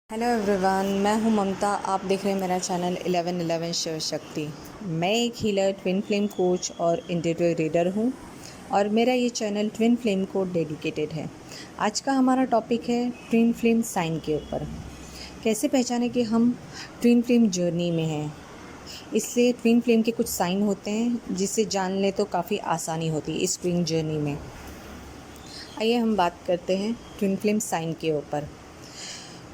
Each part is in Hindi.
हेलो एवरीवन, मैं हूं ममता। आप देख रहे हैं मेरा चैनल 1111 शिव शक्ति। मैं एक हीलर, ट्विन फ्लेम कोच और इंट्यूटिव रीडर हूं और मेरा ये चैनल ट्विन फ्लेम को डेडिकेटेड है। आज का हमारा टॉपिक है ट्विन फ्लेम साइन के ऊपर। कैसे पहचाने कि हम ट्विन फ्लेम जर्नी में हैं। इसलिए ट्विन फ्लेम के कुछ साइन होते हैं जिसे जान ले तो काफ़ी आसानी होती है इस ट्विन जर्नी में। आइए हम बात करते हैं ट्विन फ्लेम साइन के ऊपर।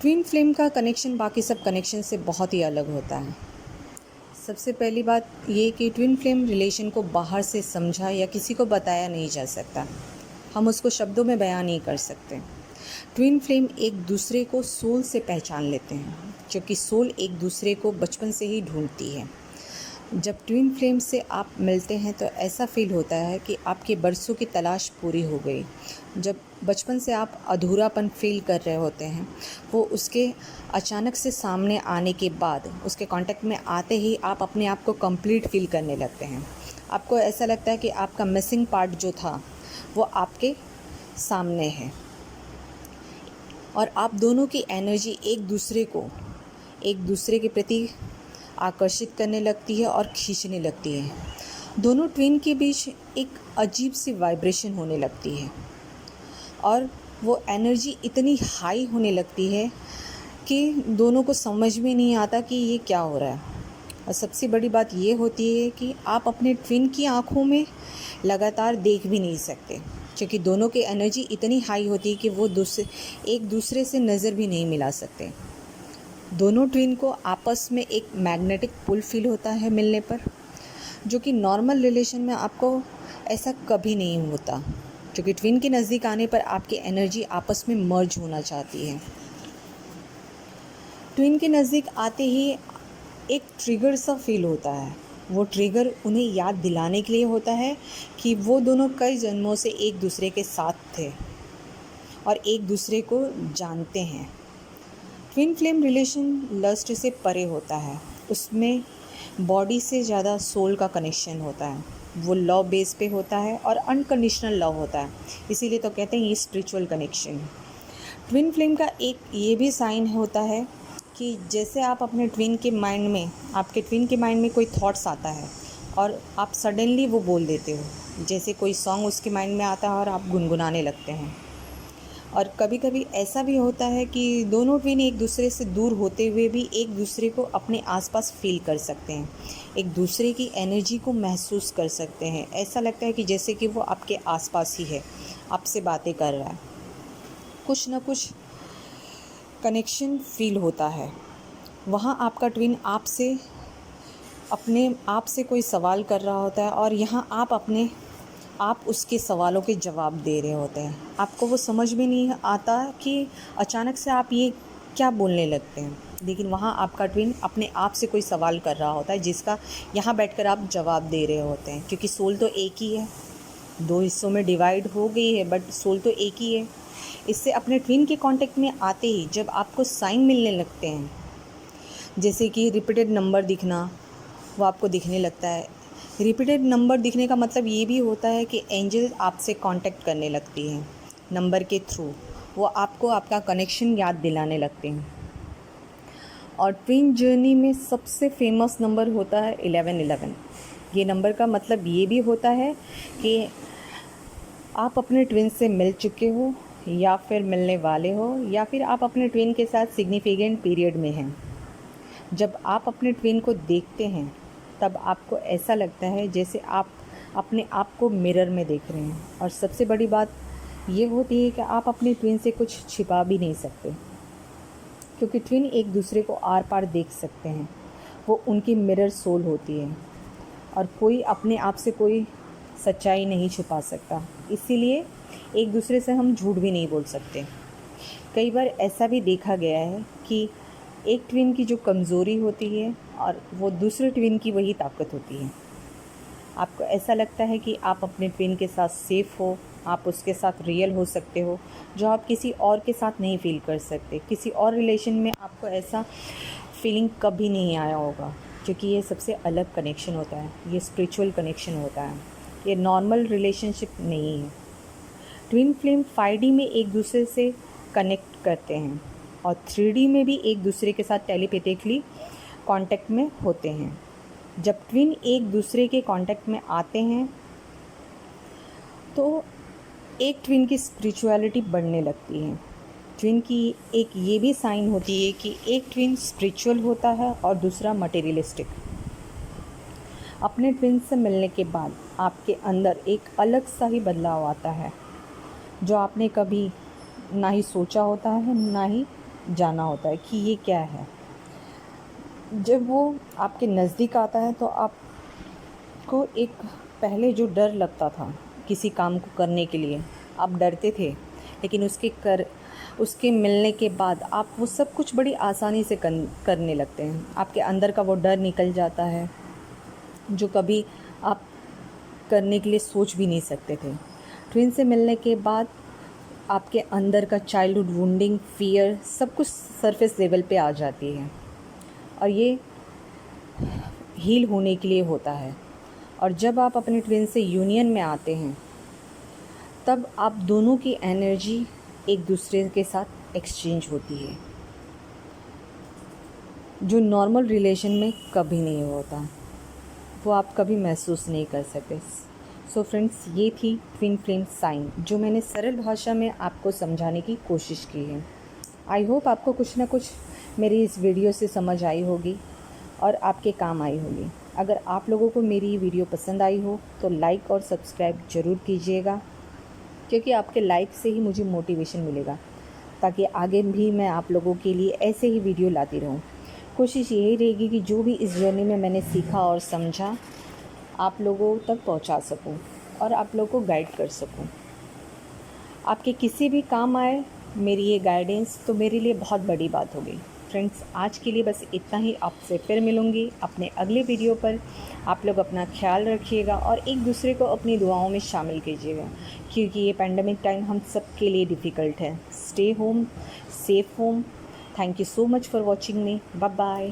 ट्विन फ्लेम का कनेक्शन बाकी सब कनेक्शन से बहुत ही अलग होता है। सबसे पहली बात ये कि ट्विन फ्लेम रिलेशन को बाहर से समझा या किसी को बताया नहीं जा सकता। हम उसको शब्दों में बयान नहीं कर सकते। ट्विन फ्लेम एक दूसरे को सोल से पहचान लेते हैं, क्योंकि सोल एक दूसरे को बचपन से ही ढूंढती है। जब ट्विन फ्लेम से आप मिलते हैं तो ऐसा फील होता है कि आपके बरसों की तलाश पूरी हो गई। जब बचपन से आप अधूरापन फील कर रहे होते हैं, वो उसके अचानक से सामने आने के बाद, उसके कांटेक्ट में आते ही आप अपने आप को कंप्लीट फील करने लगते हैं। आपको ऐसा लगता है कि आपका मिसिंग पार्ट जो था वो आपके सामने है और आप दोनों की एनर्जी एक दूसरे के प्रति आकर्षित करने लगती है और खींचने लगती है। दोनों ट्विन के बीच एक अजीब सी वाइब्रेशन होने लगती है और वो एनर्जी इतनी हाई होने लगती है कि दोनों को समझ में नहीं आता कि ये क्या हो रहा है। और सबसे बड़ी बात ये होती है कि आप अपने ट्विन की आंखों में लगातार देख भी नहीं सकते, क्योंकि दोनों की एनर्जी इतनी हाई होती है कि वो एक दूसरे से नज़र भी नहीं मिला सकते। दोनों ट्विन को आपस में एक मैग्नेटिक पुल फील होता है मिलने पर, जो कि नॉर्मल रिलेशन में आपको ऐसा कभी नहीं होता, क्योंकि ट्विन के नज़दीक आने पर आपकी एनर्जी आपस में मर्ज होना चाहती है। ट्विन के नज़दीक आते ही एक ट्रिगर सा फील होता है। वो ट्रिगर उन्हें याद दिलाने के लिए होता है कि वो दोनों कई जन्मों से एक दूसरे के साथ थे और एक दूसरे को जानते हैं। ट्विन फ्लेम रिलेशन लस्ट से परे होता है। उसमें बॉडी से ज़्यादा सोल का कनेक्शन होता है। वो लव बेस पे होता है और अनकंडीशनल लव होता है। इसीलिए तो कहते हैं ये स्पिरिचुअल कनेक्शन। ट्विन फ्लेम का एक ये भी साइन होता है कि जैसे आप अपने आपके ट्विन के माइंड में कोई थॉट्स आता है और आप सडनली वो बोल देते हो। जैसे कोई सॉन्ग उसके माइंड में आता है और आप गुनगुनाने लगते हैं। और कभी कभी ऐसा भी होता है कि दोनों ट्विन एक दूसरे से दूर होते हुए भी एक दूसरे को अपने आसपास फील कर सकते हैं, एक दूसरे की एनर्जी को महसूस कर सकते हैं। ऐसा लगता है कि जैसे कि वो आपके आसपास ही है, आपसे बातें कर रहा है। कुछ ना कुछ कनेक्शन फील होता है। वहाँ आपका ट्विन अपने आप से कोई सवाल कर रहा होता है और यहाँ आप उसके सवालों के जवाब दे रहे होते हैं। आपको वो समझ में नहीं आता कि अचानक से आप ये क्या बोलने लगते हैं, लेकिन वहाँ आपका ट्विन अपने आप से कोई सवाल कर रहा होता है जिसका यहाँ बैठकर आप जवाब दे रहे होते हैं। क्योंकि सोल तो एक ही है, दो हिस्सों में डिवाइड हो गई है, बट सोल तो एक ही है। इससे अपने ट्विन के कांटेक्ट में आते ही जब आपको साइन मिलने लगते हैं, जैसे कि रिपीटेड नंबर दिखना, वो आपको दिखने लगता है। रिपीटेड नंबर दिखने का मतलब ये भी होता है कि एंजल आपसे कांटेक्ट करने लगती हैं नंबर के थ्रू। वो आपको आपका कनेक्शन याद दिलाने लगते हैं। और ट्विन जर्नी में सबसे फेमस नंबर होता है 1111। ये नंबर का मतलब ये भी होता है कि आप अपने ट्विन से मिल चुके हो या फिर मिलने वाले हो, या फिर आप अपने ट्विन के साथ सिग्निफिकेंट पीरियड में हैं। जब आप अपने ट्विन को देखते हैं तब आपको ऐसा लगता है जैसे आप अपने आप को मिरर में देख रहे हैं। और सबसे बड़ी बात ये होती है कि आप अपने ट्विन से कुछ छिपा भी नहीं सकते, क्योंकि ट्विन एक दूसरे को आर पार देख सकते हैं। वो उनकी मिरर सोल होती है और कोई अपने आप से कोई सच्चाई नहीं छुपा सकता। इसीलिए एक दूसरे से हम झूठ भी नहीं बोल सकते। कई बार ऐसा भी देखा गया है कि एक ट्विन की जो कमज़ोरी होती है और वो दूसरे ट्विन की वही ताकत होती है। आपको ऐसा लगता है कि आप अपने ट्विन के साथ सेफ़ हो, आप उसके साथ रियल हो सकते हो, जो आप किसी और के साथ नहीं फील कर सकते। किसी और रिलेशन में आपको ऐसा फीलिंग कभी नहीं आया होगा, क्योंकि ये सबसे अलग कनेक्शन होता है। ये स्पिरिचुअल कनेक्शन होता है, ये नॉर्मल रिलेशनशिप नहीं है। ट्विन फ्लेम 5D में एक दूसरे से कनेक्ट करते हैं और 3D में भी एक दूसरे के साथ टेलीपैथिकली कांटेक्ट में होते हैं। जब ट्विन एक दूसरे के कांटेक्ट में आते हैं तो एक ट्विन की स्पिरिचुअलिटी बढ़ने लगती है। ट्विन की एक ये भी साइन होती है कि एक ट्विन स्पिरिचुअल होता है और दूसरा मटेरियलिस्टिक। अपने ट्विन से मिलने के बाद आपके अंदर एक अलग सा ही बदलाव आता है जो आपने कभी ना ही सोचा होता है ना ही जाना होता है कि ये क्या है। जब वो आपके नज़दीक आता है तो आपको एक पहले जो डर लगता था किसी काम को करने के लिए, आप डरते थे, लेकिन उसके मिलने के बाद आप वो सब कुछ बड़ी आसानी से करने लगते हैं। आपके अंदर का वो डर निकल जाता है जो कभी आप करने के लिए सोच भी नहीं सकते थे। ट्विन से मिलने के बाद आपके अंदर का चाइल्डहुड वुंडिंग, फियर सब कुछ सरफेस लेवल पे आ जाती है और ये हील होने के लिए होता है। और जब आप अपने ट्विन से यूनियन में आते हैं तब आप दोनों की एनर्जी एक दूसरे के साथ एक्सचेंज होती है जो नॉर्मल रिलेशन में कभी नहीं होता, वो आप कभी महसूस नहीं कर सकते। सो फ्रेंड्स, ये थी ट्विन फ्लेम साइन जो मैंने सरल भाषा में आपको समझाने की कोशिश की है। आई होप आपको कुछ ना कुछ मेरी इस वीडियो से समझ आई होगी और आपके काम आई होगी। अगर आप लोगों को मेरी ये वीडियो पसंद आई हो तो लाइक और सब्सक्राइब ज़रूर कीजिएगा, क्योंकि आपके लाइक से ही मुझे मोटिवेशन मिलेगा ताकि आगे भी मैं आप लोगों के लिए ऐसे ही वीडियो लाती रहूं। कोशिश यही रहेगी कि जो भी इस जर्नी में मैंने सीखा और समझा आप लोगों तक पहुंचा सकूं और आप लोगों को गाइड कर सकूं। आपके किसी भी काम आए मेरी ये गाइडेंस तो मेरे लिए बहुत बड़ी बात होगी। फ्रेंड्स, आज के लिए बस इतना ही। आपसे फिर मिलूँगी अपने अगले वीडियो पर। आप लोग अपना ख्याल रखिएगा और एक दूसरे को अपनी दुआओं में शामिल कीजिएगा, क्योंकि ये पैंडमिक टाइम हम सब के लिए डिफ़िकल्ट है। Stay home, safe home. Thank you so much for watching me. Bye bye.